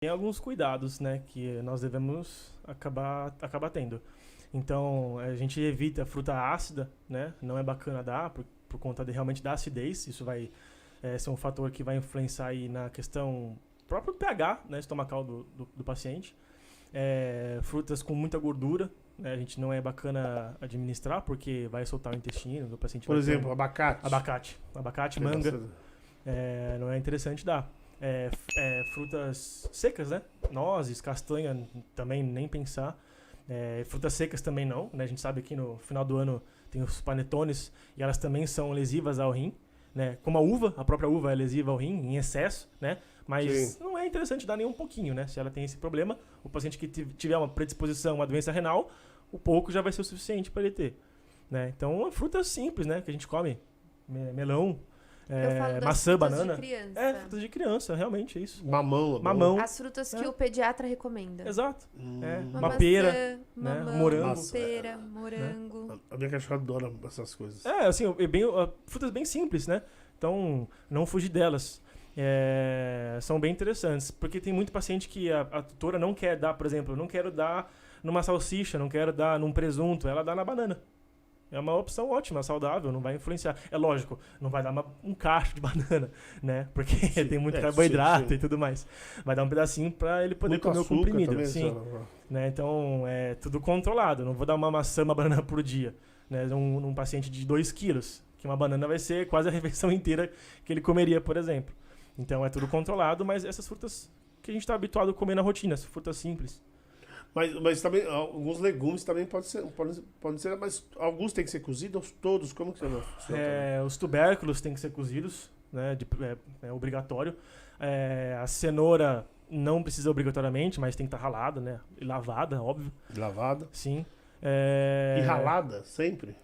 Tem alguns cuidados, né, que nós devemos acabar tendo. Então, a gente evita fruta ácida, né? Não é bacana dar por conta realmente da acidez. Isso vai ser um fator que vai influenciar aí na questão próprio pH, né, estomacal do paciente. Frutas com muita gordura, né, a gente não é bacana administrar porque vai soltar o intestino do paciente. Por exemplo, abacate. Abacate, manga, não é interessante dar. Frutas secas, né? Nozes, castanha, também nem pensar. Frutas secas também não, né? A gente sabe que no final do ano tem os panetones e elas também são lesivas ao rim, né? Como a uva, a própria uva é lesiva ao rim em excesso, né? Mas Sim. não é interessante dar nem um pouquinho, né? Se ela tem esse problema, o paciente que tiver uma predisposição, uma doença renal, o pouco já vai ser o suficiente para ele ter, né? Então, frutas simples, né? Que a gente come, melão, Eu falo das maçã, frutas banana. de criança. Frutas de criança, realmente, é isso. Mamão. As frutas que o pediatra recomenda. Exato. Uma Uma maçã, pera, mamão, né? Morango. pera, morango. A minha cachorra adora essas coisas. Assim, frutas bem simples, né? Então, não fugir delas. São bem interessantes, porque tem muito paciente que a tutora não quer dar, por exemplo, não quero dar numa salsicha, não quero dar num presunto, ela dá na banana. É uma opção ótima, saudável, não vai influenciar. É lógico, não vai dar um cacho de banana, né? Porque tem muito carboidrato sim. e tudo mais. Vai dar um pedacinho para ele poder muito comer o comprimido. Também, sim. Né? Então, é tudo controlado. Não vou dar uma maçã, uma banana por dia, né? Num paciente de 2 quilos, que uma banana vai ser quase a refeição inteira que ele comeria, por exemplo. Então, é tudo controlado, mas essas frutas que a gente está habituado a comer na rotina, essas frutas simples. Mas também, alguns legumes também podem ser, mas alguns têm que ser cozidos, todos, como que funciona? Os tubérculos têm que ser cozidos, né? É obrigatório. A cenoura não precisa obrigatoriamente, mas tem que estar ralada, né? E lavada, óbvio. Lavada. Sim. E ralada, sempre?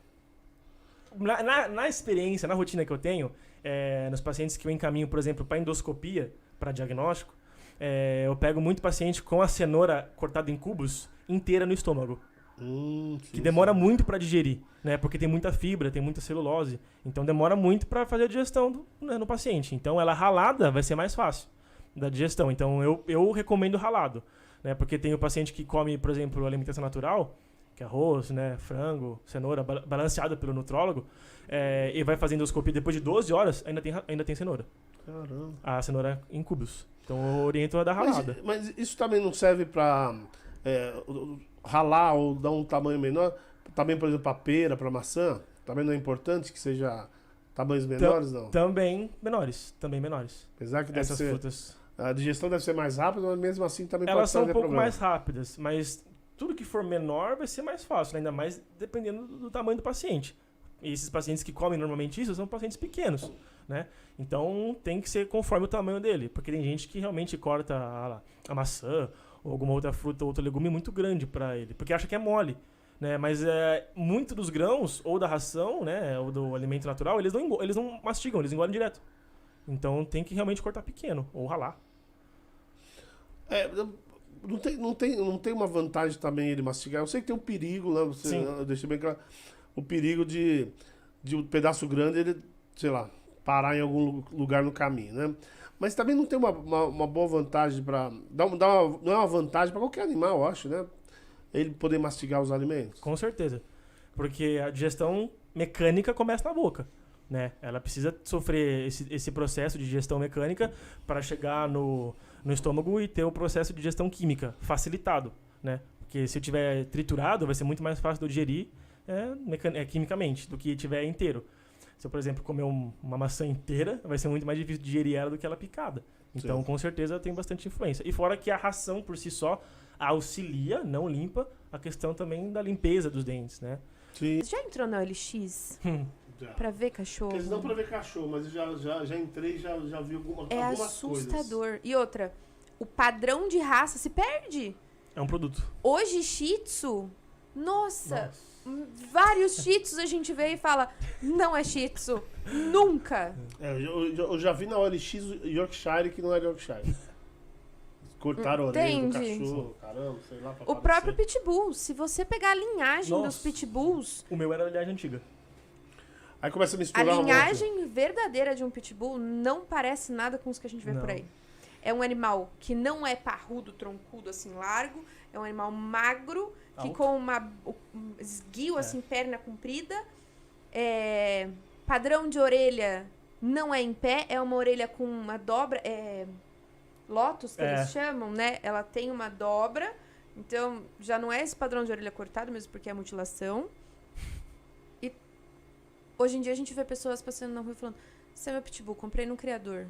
Na experiência, na rotina que eu tenho, nos pacientes que eu encaminho, por exemplo, para endoscopia, para diagnóstico, eu pego muito paciente com a cenoura cortada em cubos inteira no estômago. Que demora muito para digerir, né? Porque tem muita fibra, tem muita celulose. Então demora muito para fazer a digestão no paciente. Então ela ralada vai ser mais fácil da digestão. Então eu recomendo ralado, né? Porque tem o paciente que come, por exemplo, alimentação natural, que é arroz, né? Frango, cenoura, balanceada pelo nutrólogo, e vai fazer endoscopia depois de 12 horas, ainda tem cenoura. Caramba. A cenoura em cubos. Então eu oriento a dar ralada. Mas isso também não serve para ralar ou dar um tamanho menor? Também, por exemplo, para pera, para maçã? Também não é importante que seja tamanhos menores, não? Também menores. Apesar que essas frutas. A digestão deve ser mais rápida, mas mesmo assim também elas pode trazer são um pouco problema. mais rápidas, mas tudo que for menor vai ser mais fácil, ainda mais dependendo do tamanho do paciente. E esses pacientes que comem normalmente isso são pacientes pequenos, né? Então tem que ser conforme o tamanho dele, porque tem gente que realmente corta a maçã ou alguma outra fruta ou outro legume muito grande para ele, porque acha que é mole, né? Mas muito dos grãos ou da ração, né, ou do alimento natural, eles não mastigam, eles engolem direto. Então tem que realmente cortar pequeno ou ralar. Não tem uma vantagem também ele mastigar. Eu sei que tem um perigo, né? Eu deixei bem claro. O perigo de um pedaço grande ele, sei lá, parar em algum lugar no caminho, né? Mas também não tem uma boa vantagem para não é uma vantagem para qualquer animal, eu acho, né? Ele poder mastigar os alimentos. Com certeza. Porque a digestão mecânica começa na boca, né? Ela precisa sofrer esse processo de digestão mecânica para chegar no estômago e ter o processo de digestão química facilitado, né? Porque se eu tiver triturado, vai ser muito mais fácil de eu digerir quimicamente do que tiver inteiro. Se eu, por exemplo, comer uma maçã inteira, vai ser muito mais difícil digerir ela do que ela picada. Então, com certeza, tem bastante influência. E fora que a ração, por si só, auxilia, não limpa, a questão também da limpeza dos dentes, né? Sim. Você já entrou na OLX pra ver cachorro? Eles não pra ver cachorro, mas eu já entrei e já vi algumas coisas. É assustador. E outra, o padrão de raça se perde. É um produto. Hoje, Shih Tzu, nossa. Vários Shih Tzus a gente vê e fala, não é Shih Tzu, nunca. Eu já vi na OLX Yorkshire que não era Yorkshire. Cortaram a orelha do cachorro, caramba, sei lá. O próprio Pitbull, se você pegar a linhagem dos Pitbulls... O meu era a linhagem antiga. Aí começa a misturar a linhagem verdadeira de um Pitbull não parece nada com os que a gente vê por aí. É um animal que não é parrudo, troncudo, assim, largo. É um animal magro, que Alto. com um esguio, assim, perna comprida. Padrão de orelha não é em pé, é uma orelha com uma dobra. Lótus, que eles chamam, né? Ela tem uma dobra. Então, já não é esse padrão de orelha cortado, mesmo porque é mutilação. E hoje em dia a gente vê pessoas passando na rua e falando: esse é meu pitbull, comprei num criador.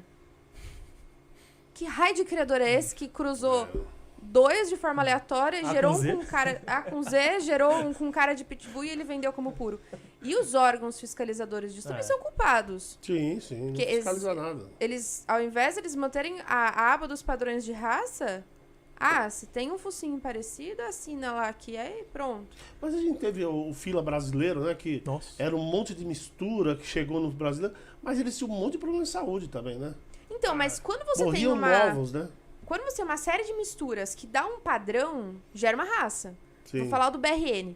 Que raio de criador é esse que cruzou 2 de forma aleatória, gerou um com cara... A com Z, gerou um com cara de pitbull e ele vendeu como puro. E os órgãos fiscalizadores disso também são culpados. Sim, não fiscaliza nada. Eles, ao invés de eles manterem a aba dos padrões de raça... se tem um focinho parecido, assina lá aqui, aí pronto. Mas a gente teve o fila brasileiro, né? Que era um monte de mistura que chegou nos brasileiros, mas eles tinham um monte de problema de saúde também, né? Então, mas quando você Morriam tem uma... novos, né? Quando você tem uma série de misturas que dá um padrão, gera uma raça. Sim. Vou falar do BRN.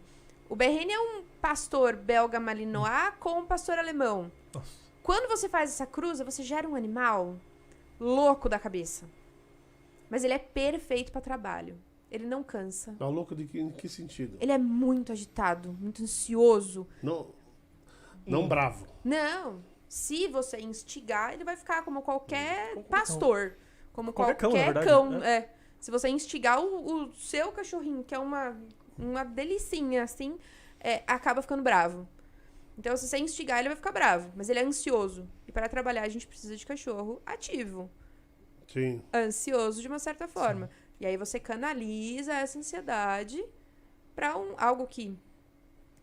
O BRN é um pastor belga malinois com um pastor alemão. Nossa. Quando você faz essa cruza, você gera um animal louco da cabeça. Mas ele é perfeito para trabalho. Ele não cansa. Tá louco em que sentido? Ele é muito agitado, muito ansioso. Não bravo. Não. Se você instigar, ele vai ficar como qualquer pastor. Como qualquer cão, na verdade, cão. né? Se você instigar o seu cachorrinho, que é uma delicinha, assim, acaba ficando bravo. Então, se você instigar, ele vai ficar bravo. Mas ele é ansioso. E para trabalhar, a gente precisa de cachorro ativo. Sim. Ansioso de uma certa forma. Sim. E aí você canaliza essa ansiedade para algo que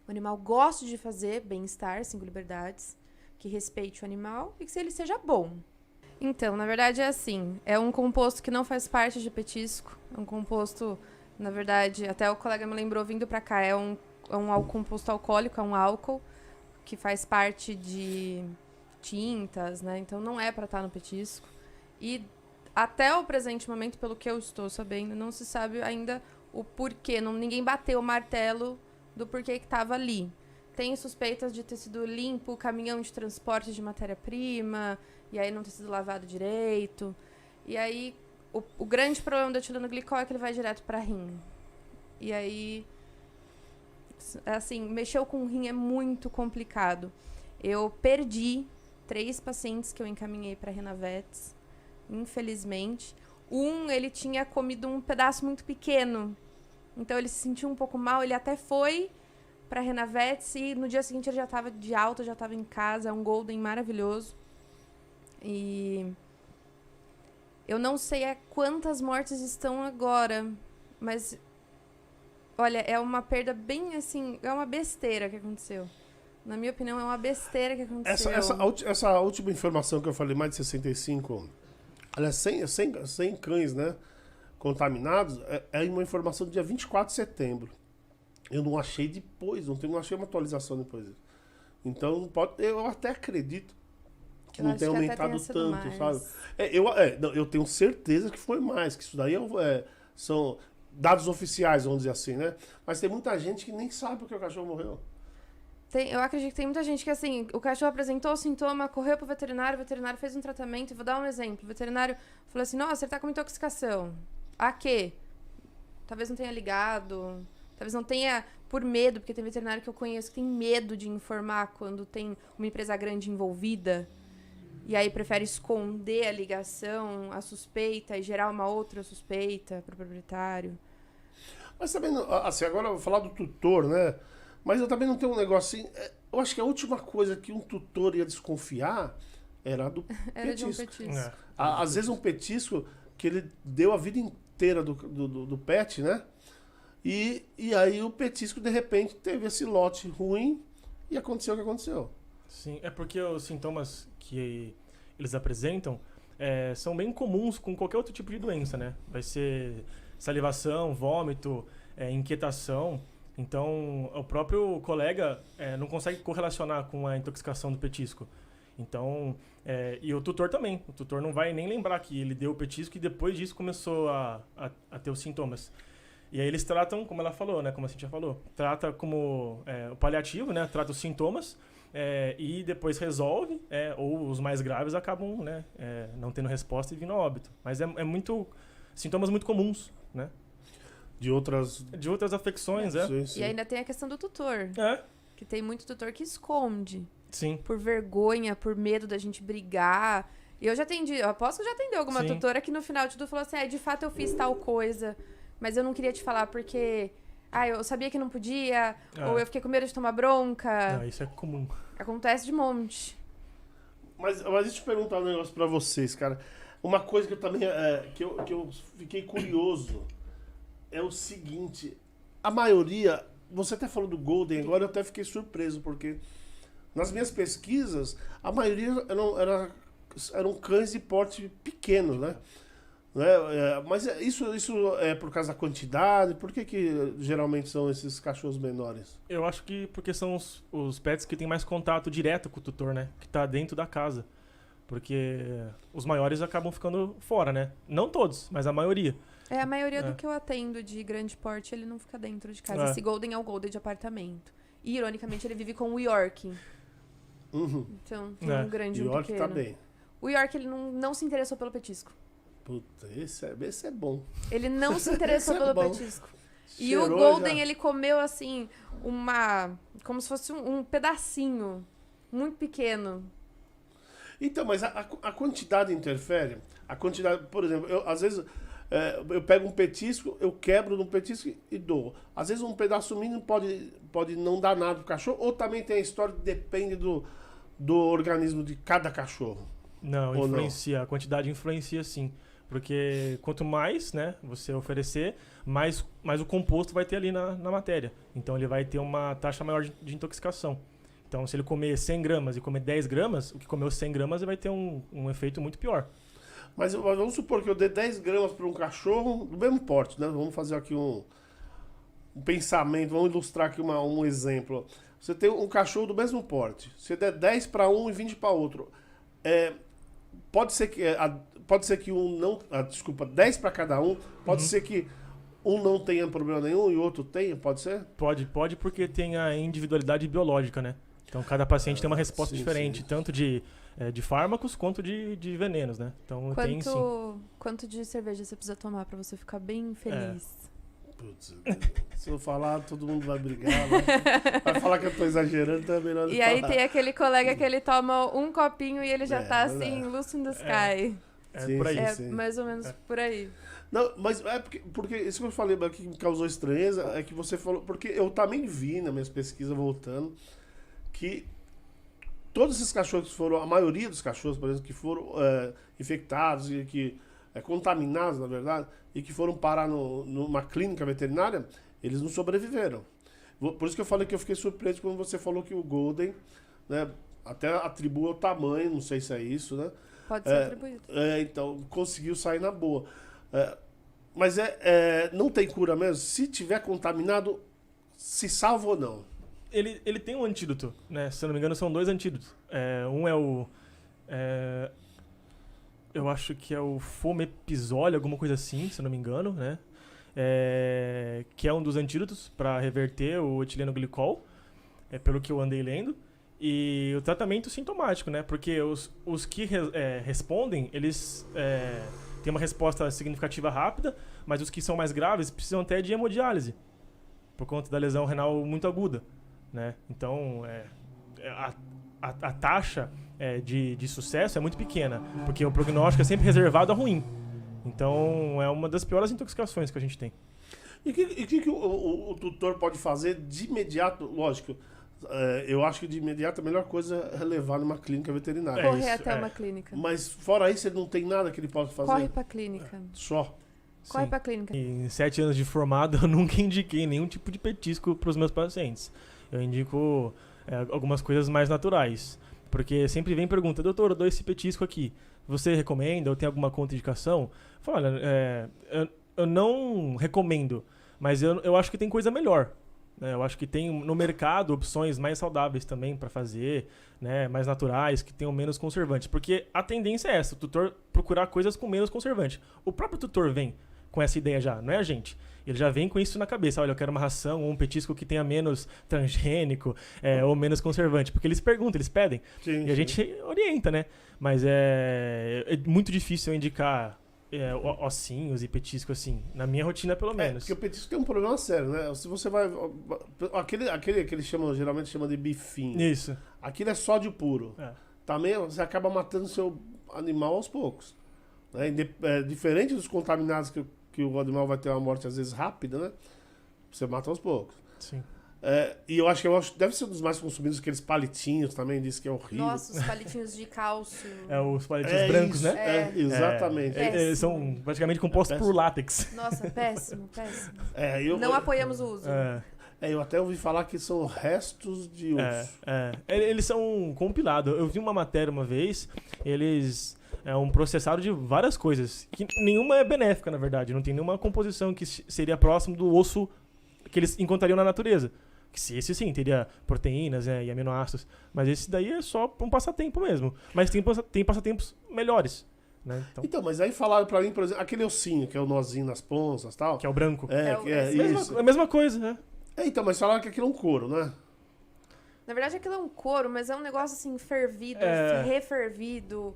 o animal goste de fazer, bem-estar, 5 liberdades, que respeite o animal e que ele seja bom. Então, na verdade é assim, é um composto que não faz parte de petisco, é um composto, na verdade, até o colega me lembrou vindo pra cá, é um composto alcoólico, é um álcool que faz parte de tintas, né? Então não é pra estar no petisco. E até o presente momento, pelo que eu estou sabendo, não se sabe ainda o porquê, ninguém bateu o martelo do porquê que estava ali. Tem suspeitas de ter sido limpo o caminhão de transporte de matéria-prima, e aí não ter sido lavado direito. E aí, o grande problema do etileno-glicol é que ele vai direto para rim. E aí, assim, mexeu com o rim é muito complicado. Eu perdi 3 pacientes que eu encaminhei para Renavetes, infelizmente. Ele tinha comido um pedaço muito pequeno, então ele se sentiu um pouco mal, ele até foi para Renavetes e no dia seguinte ele já estava de alta, já estava em casa, é um golden maravilhoso. E eu não sei quantas mortes estão agora, mas olha, é uma perda bem assim, é uma besteira que aconteceu. Na minha opinião, é uma besteira que aconteceu. Essa última informação que eu falei, mais de 65, aliás, 100 cães, né, contaminados, é uma informação do dia 24 de setembro. Eu não achei depois, não achei uma atualização depois. Então, eu até acredito que não tenha aumentado tanto, mais. Sabe? Eu tenho certeza que foi mais, que isso daí são dados oficiais, vamos dizer assim, né? Mas tem muita gente que nem sabe porque o cachorro morreu. Eu acredito que tem muita gente que, assim, o cachorro apresentou o sintoma, correu pro veterinário, o veterinário fez um tratamento. Vou dar um exemplo. O veterinário falou assim, nossa, ele tá com intoxicação. A quê? Talvez não tenha ligado, talvez não tenha por medo, porque tem veterinário que eu conheço que tem medo de informar quando tem uma empresa grande envolvida. E aí prefere esconder a ligação, a suspeita e gerar uma outra suspeita pro proprietário. Mas também, assim, agora eu vou falar do tutor, né? Mas eu também não tenho um negócio assim. Eu acho que a última coisa que um tutor ia desconfiar era do era petisco. De um petisco. Às vezes um petisco que ele deu a vida inteira do pet, né? E aí o petisco, de repente, teve esse lote ruim e aconteceu o que aconteceu. Sim, é porque os sintomas que eles apresentam são bem comuns com qualquer outro tipo de doença, né? Vai ser salivação, vômito, inquietação. Então, o próprio colega não consegue correlacionar com a intoxicação do petisco. Então, e o tutor também. O tutor não vai nem lembrar que ele deu o petisco e depois disso começou a ter os sintomas. E aí eles tratam, como ela falou, né? Como a Cintia falou, trata como o paliativo, né? Trata os sintomas e depois resolve, ou os mais graves acabam, né, não tendo resposta e vindo a óbito. Mas é muito sintomas muito comuns, né? De outras afecções, Sim, sim. E ainda tem a questão do tutor. É, Que tem muito tutor que esconde. sim. Por vergonha, por medo da gente brigar. E eu aposto que já atendeu alguma Sim. tutora que no final de tudo falou assim, de fato eu fiz tal coisa, mas eu não queria te falar porque... eu sabia que não podia, ou eu fiquei com medo de tomar bronca. Isso é comum. Acontece de monte. Mas deixa eu perguntar um negócio pra vocês, cara. Uma coisa que eu também que eu fiquei curioso é o seguinte: a maioria, você até falou do Golden agora, eu até fiquei surpreso, porque nas minhas pesquisas, a maioria eram cães de porte pequeno, né? Mas isso é por causa da quantidade? Por que geralmente são esses cachorros menores? Eu acho que porque são os pets que têm mais contato direto com o tutor, né? Que tá dentro da casa. Porque os maiores acabam ficando fora, né? Não todos, mas a maioria. A maioria do que eu atendo de grande porte, ele não fica dentro de casa. Esse Golden é o Golden de apartamento. E, ironicamente, ele vive com o York. Uhum. Então, tem um grande e um York pequeno. tá bem. O York, ele não se interessou pelo petisco. Puta, esse é bom. Ele não se interessou Esse é pelo bom. petisco. E o Cheirou Golden, já. ele comeu, assim, como se fosse um pedacinho. Muito pequeno. Então, mas a quantidade interfere? A quantidade, por exemplo, às vezes eu pego um petisco, eu quebro num petisco e dou. Às vezes um pedaço mínimo pode não dar nada pro cachorro, ou também tem a história que depende do organismo de cada cachorro. Não, Ou influencia. A quantidade influencia sim. Porque quanto mais, né, você oferecer, mais o composto vai ter ali na matéria. Então ele vai ter uma taxa maior de intoxicação. Então se ele comer 100 gramas e comer 10 gramas, o que comeu 100 gramas vai ter um efeito muito pior. Mas vamos supor que eu dê 10 gramas para um cachorro do mesmo porte, né? Vamos fazer aqui um pensamento, vamos ilustrar aqui um exemplo. Você tem um cachorro do mesmo porte. Você der 10 para um e 20 para outro. Pode ser que um não... desculpa, 10 para cada um. Pode ser que um não tenha problema nenhum e o outro tenha, pode ser? Pode porque tem a individualidade biológica, né? Então cada paciente tem uma resposta diferente, tanto de fármacos quanto de venenos, né? Então tem sim. Quanto de cerveja você precisa tomar pra você ficar bem feliz? Putz, se eu falar, todo mundo vai brigar. Vai falar que eu tô exagerando, então é melhor não E aí falar. tem aquele colega que ele toma um copinho e ele já tá assim, Lucy in the Sky. Sim, por aí. sim. Mais ou menos por aí. Não, mas porque isso que eu falei que me causou estranheza é que você falou, porque eu também vi nas minhas pesquisas voltando que todos esses cachorros que foram, a maioria dos cachorros, por exemplo, que foram infectados e que contaminados, na verdade, e que foram parar numa clínica veterinária, eles não sobreviveram. Por isso que eu falei que eu fiquei surpreso quando você falou que o Golden, né, até atribui o tamanho, não sei se é isso, né? Pode ser atribuído. Então, conseguiu sair na boa. Mas não tem cura mesmo? Se tiver contaminado, se salva ou não? Ele tem um antídoto, né? Se eu não me engano, são 2 antídotos. Um é o... eu acho que é o Fomepizole, alguma coisa assim, se eu não me engano, né? Que é um dos antídotos para reverter o etileno glicol, pelo que eu andei lendo. E o tratamento sintomático, né? Porque os que respondem, eles têm uma resposta significativa rápida, mas os que são mais graves precisam até de hemodiálise, por conta da lesão renal muito aguda, né? Então, a taxa de sucesso é muito pequena, porque o prognóstico é sempre reservado a ruim. Então, é uma das piores intoxicações que a gente tem. E o que o tutor pode fazer de imediato? Lógico, eu acho que de imediato a melhor coisa é levar numa clínica veterinária. Correr até uma clínica. Mas fora isso, ele não tem nada que ele possa fazer? Corre pra clínica. Só? Corre Sim. pra clínica. Em 7 anos de formado, eu nunca indiquei nenhum tipo de petisco para os meus pacientes. Eu indico algumas coisas mais naturais. Porque sempre vem pergunta, doutor, eu dou esse petisco aqui. Você recomenda ou tem alguma contraindicação? Eu falo, olha, eu não recomendo, mas eu acho que tem coisa melhor. Eu acho que tem no mercado opções mais saudáveis também para fazer, né, mais naturais, que tenham menos conservantes. Porque a tendência é essa, o tutor procurar coisas com menos conservante. O próprio tutor vem com essa ideia já, não é a gente. Ele já vem com isso na cabeça. Olha, eu quero uma ração ou um petisco que tenha menos transgênico ou menos conservante. Porque eles perguntam, eles pedem. Sim, E a gente orienta, né? Mas é muito difícil eu indicar ossinhos e petisco assim. Na minha rotina, pelo menos. Porque o petisco tem um problema sério, né? Se você vai... Aquele que eles chamam, geralmente chama de bifinho. Isso. Aquilo é sódio puro. Também você acaba matando o seu animal aos poucos. Né? Diferente dos contaminados que o animal vai ter uma morte às vezes rápida, né? Você mata aos poucos. Sim. E eu acho que deve ser um dos mais consumidos, aqueles palitinhos também, diz que é horrível. Nossa, os palitinhos de cálcio. Os palitinhos brancos, isso, né? Exatamente. Eles são praticamente compostos por látex. Nossa, péssimo, péssimo. Não apoiamos o uso. Eu até ouvi falar que são restos de osso. Eles são compilados. Eu vi uma matéria uma vez, eles... É um processado de várias coisas, que nenhuma é benéfica, na verdade. Não tem nenhuma composição que seria próximo do osso que eles encontrariam na natureza. Que esse sim, teria proteínas e aminoácidos. Mas esse daí é só um passatempo mesmo. Mas tem passatempos melhores. Né? Então, mas aí falaram pra mim, por exemplo, aquele ossinho, que é o nozinho nas pontas e tal. Que é o branco. Isso. É a mesma coisa, né? Então, mas falaram que aquilo é um couro, né? Na verdade, aquilo é um couro, mas é um negócio assim, fervido, refervido.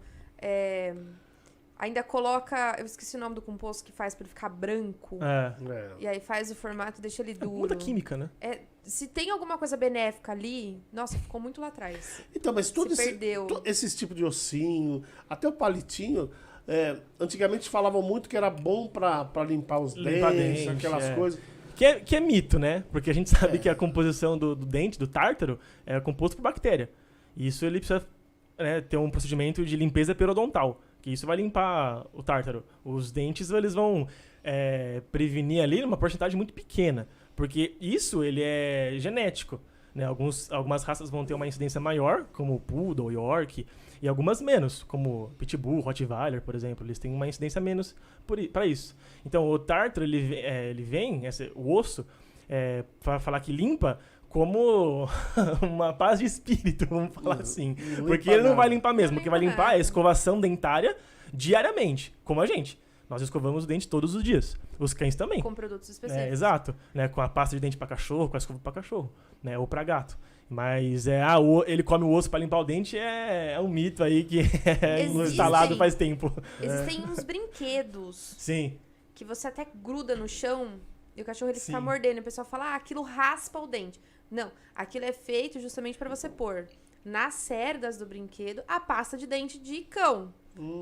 Ainda coloca... Eu esqueci o nome do composto que faz pra ele ficar branco. E aí faz o formato e deixa ele duro. Muita química, né? Se tem alguma coisa benéfica ali... Nossa, ficou muito lá atrás. Então, mas perdeu. Esses tipos de ossinho, até o palitinho... antigamente falavam muito que era bom pra limpar os dentes, aquelas coisas. Que é mito, né? Porque a gente sabe que a composição do dente, do tártaro, é composto por bactéria. E isso ele precisa... ter um procedimento de limpeza periodontal, que isso vai limpar o tártaro. Os dentes eles vão prevenir ali uma porcentagem muito pequena, porque isso ele é genético. Né? Algumas raças vão ter uma incidência maior, como o Poodle, York, e algumas menos, como Pitbull, Rottweiler, por exemplo. Eles têm uma incidência menos para isso. Então o tártaro ele vem, o osso, para falar que limpa, como uma paz de espírito, vamos falar assim. Porque ele não vai limpar mesmo. O que vai limpar é a escovação dentária diariamente, como a gente. Nós escovamos o dente todos os dias. Os cães também. Com produtos específicos. Exato. Né? Com a pasta de dente para cachorro, com a escova para cachorro. Né? Ou para gato. Mas ele come o osso para limpar o dente é um mito aí que é instalado faz tempo. Existem uns brinquedos. Sim. Que você até gruda no chão e o cachorro ele fica mordendo. E o pessoal fala, aquilo raspa o dente. Não, aquilo é feito justamente para você pôr nas cerdas do brinquedo a pasta de dente de cão.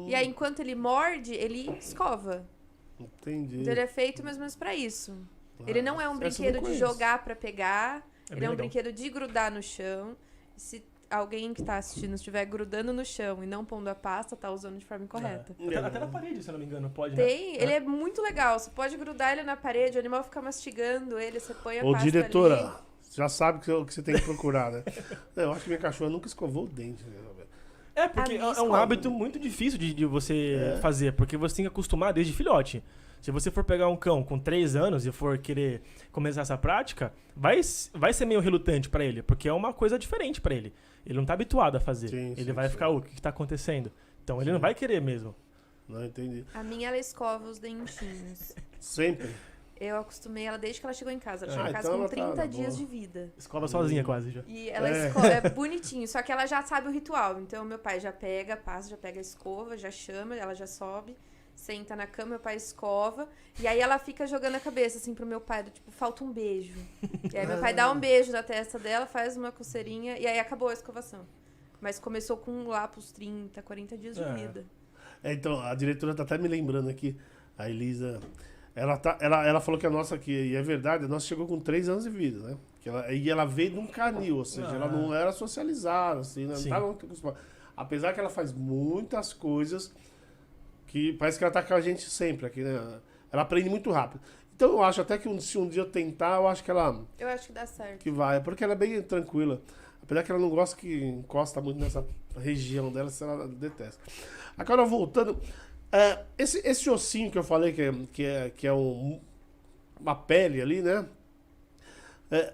E aí, enquanto ele morde, ele escova. Entendi. Então, ele é feito mais ou menos pra isso. Ele não é um brinquedo de jogar pra pegar. Ele é um brinquedo de grudar no chão. Se alguém que tá assistindo estiver grudando no chão e não pondo a pasta, tá usando de forma incorreta. Até na parede, se eu não me engano, pode, Tem, ele é muito legal. Você pode grudar ele na parede, o animal fica mastigando ele, você põe a pasta diretora, ali. já sabe o que você tem que procurar, né? Eu acho que minha cachorra nunca escovou o dente, né? Porque é um hábito muito difícil de você fazer, porque você tem que acostumar desde filhote. Se você for pegar um cão com 3 anos e for querer começar essa prática, vai ser meio relutante pra ele, porque é uma coisa diferente pra ele. Ele não tá habituado a fazer. Ele vai ficar, o que tá acontecendo? Então ele não vai querer mesmo. Não entendi. A minha, ela escova os dentinhos. Sempre? Eu acostumei ela desde que ela chegou em casa. Ela chegou em casa então com ela 30 dias de vida. Escova sozinha quase já. E ela é bonitinho, só que ela já sabe o ritual. Então meu pai já pega, passa, já pega a escova, já chama, ela já sobe, senta na cama, meu pai escova. E aí ela fica jogando a cabeça assim pro meu pai, do tipo, falta um beijo. E aí meu pai dá um beijo na testa dela, faz uma coceirinha e aí acabou a escovação. Mas começou com lá pros 30, 40 dias de vida. Então, a diretora tá até me lembrando aqui, a Elisa... Ela falou que a nossa aqui, e é verdade, a nossa chegou com 3 anos de vida, né? E ela veio de um canil, ou seja, ela não era socializada, assim, né? Não estava muito acostumada. Apesar que ela faz muitas coisas que parece que ela tá com a gente sempre aqui, né? Ela aprende muito rápido. Então eu acho até que se um dia eu tentar, eu acho que ela... Eu acho que dá certo. Que vai, porque ela é bem tranquila. Apesar que ela não gosta que encosta muito nessa região dela, se ela detesta. Agora, voltando... esse ossinho que eu falei que é uma pele ali, né?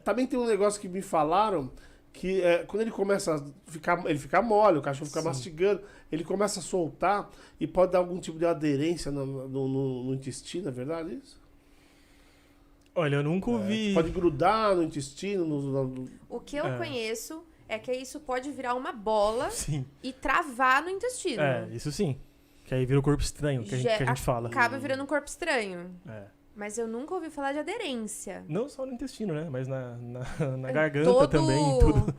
Também tem um negócio que me falaram que quando ele começa a ficar, ele fica mole, o cachorro fica Sim. mastigando, ele começa a soltar e pode dar algum tipo de aderência no intestino, é verdade isso? Olha, eu nunca ouvi. Pode grudar no intestino, O que eu conheço é que isso pode virar uma bola Sim. e travar no intestino. Isso sim. Que aí vira o corpo estranho, que a gente fala. Acaba virando um corpo estranho. É. Mas eu nunca ouvi falar de aderência. Não só no intestino, né? Mas na garganta Todo- também, em tudo.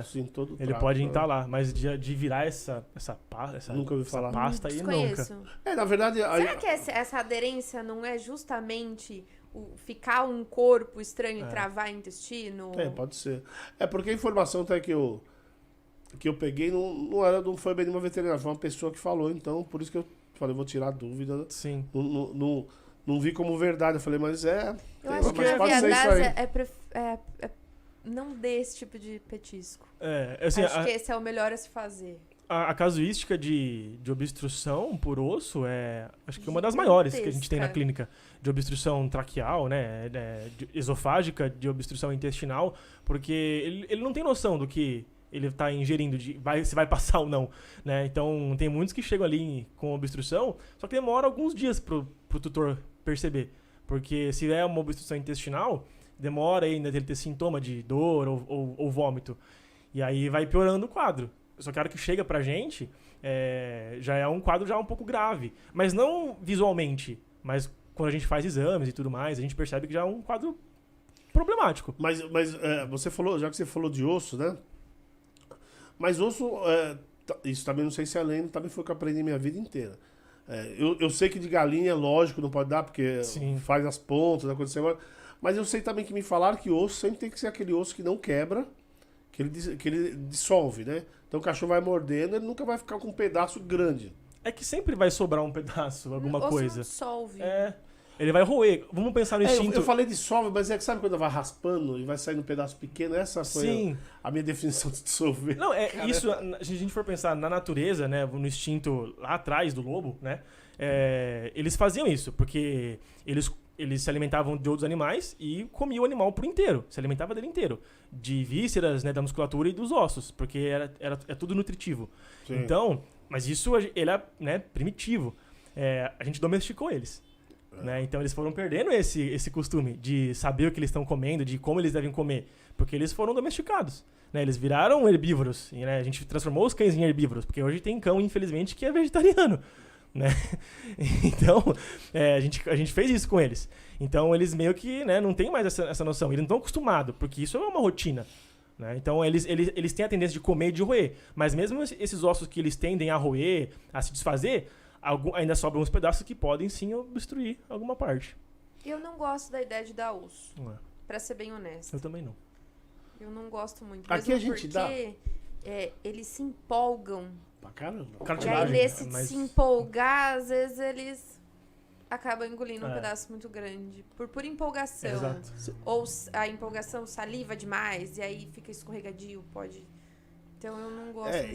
sim, todo Ele trato, pode né? entalar, mas de virar essa Nunca ouvi falar. pasta aí nunca. Desconheço. Na verdade, Será que essa aderência não é justamente ficar um corpo estranho e travar intestino? pode ser. É porque a informação até que eu peguei não foi bem de uma veterinária, foi uma pessoa que falou, então por isso que eu falei, vou tirar a dúvida. Sim. Não vi como verdade, eu falei, mas Eu acho que mas na pode ser isso viadagem não dê esse tipo de petisco. Assim, Acho que esse é o melhor a se fazer. a casuística de obstrução por osso acho que é uma das maiores que a gente tem na Gigantesca. clínica. De obstrução traqueal, né? Esofágica, de obstrução intestinal, porque ele não tem noção do que ele está ingerindo, se vai passar ou não, né? Então, tem muitos que chegam ali com obstrução, só que demora alguns dias pro tutor perceber. Porque se é uma obstrução intestinal, demora ainda dele ter sintoma de dor ou vômito. E aí vai piorando o quadro. Só que a hora que chega pra gente, já é um quadro já um pouco grave. Mas não visualmente, mas quando a gente faz exames e tudo mais, a gente percebe que já é um quadro problemático. Mas você falou, já que você falou de osso, né? Mas osso, isso também não sei se é lenda, também foi o que eu aprendi minha vida inteira. Eu sei que de galinha, lógico, não pode dar, porque Sim. faz as pontas, acontece agora. Mas eu sei também que me falaram que osso sempre tem que ser aquele osso que não quebra, que ele dissolve, né? Então o cachorro vai mordendo, ele nunca vai ficar com um pedaço grande. É que sempre vai sobrar um pedaço, alguma Osso coisa. não dissolve. Ele vai roer. Vamos pensar no instinto. Eu falei dissolve, mas sabe quando vai raspando e vai saindo um pedaço pequeno? Essa foi Sim. a minha definição de dissolver. Não, isso, se a gente for pensar na natureza, né, no instinto lá atrás do lobo, né, eles faziam isso, porque eles se alimentavam de outros animais e comiam o animal por inteiro, se alimentava dele inteiro, de vísceras, né, da musculatura e dos ossos, porque é tudo nutritivo. Sim. Então, mas isso ele é, né, primitivo. A gente domesticou eles. Né? Então eles foram perdendo esse costume de saber o que eles estão comendo, de como eles devem comer, porque eles foram domesticados. Né? Eles viraram herbívoros. E, né, a gente transformou os cães em herbívoros, porque hoje tem cão, infelizmente, que é vegetariano. Né? Então, a gente fez isso com eles. Então eles meio que, né, não tem mais essa noção. Eles não estão acostumados, porque isso é uma rotina. Né? Então eles têm a tendência de comer e de roer. Mas mesmo esses ossos que eles tendem a roer, a se desfazer, ainda sobram uns pedaços que podem sim obstruir alguma parte. Eu não gosto da ideia de dar osso, Não é. pra ser bem honesta. Eu também não. Eu não gosto muito. Aqui mesmo a gente porque eles se empolgam. Pra caramba. E aí, Cartilagem, nesse de mas- se empolgar, às vezes eles acabam engolindo um É. pedaço muito grande. Por empolgação. Exato. Ou a empolgação saliva demais, e aí fica escorregadio, pode. Então eu não gosto.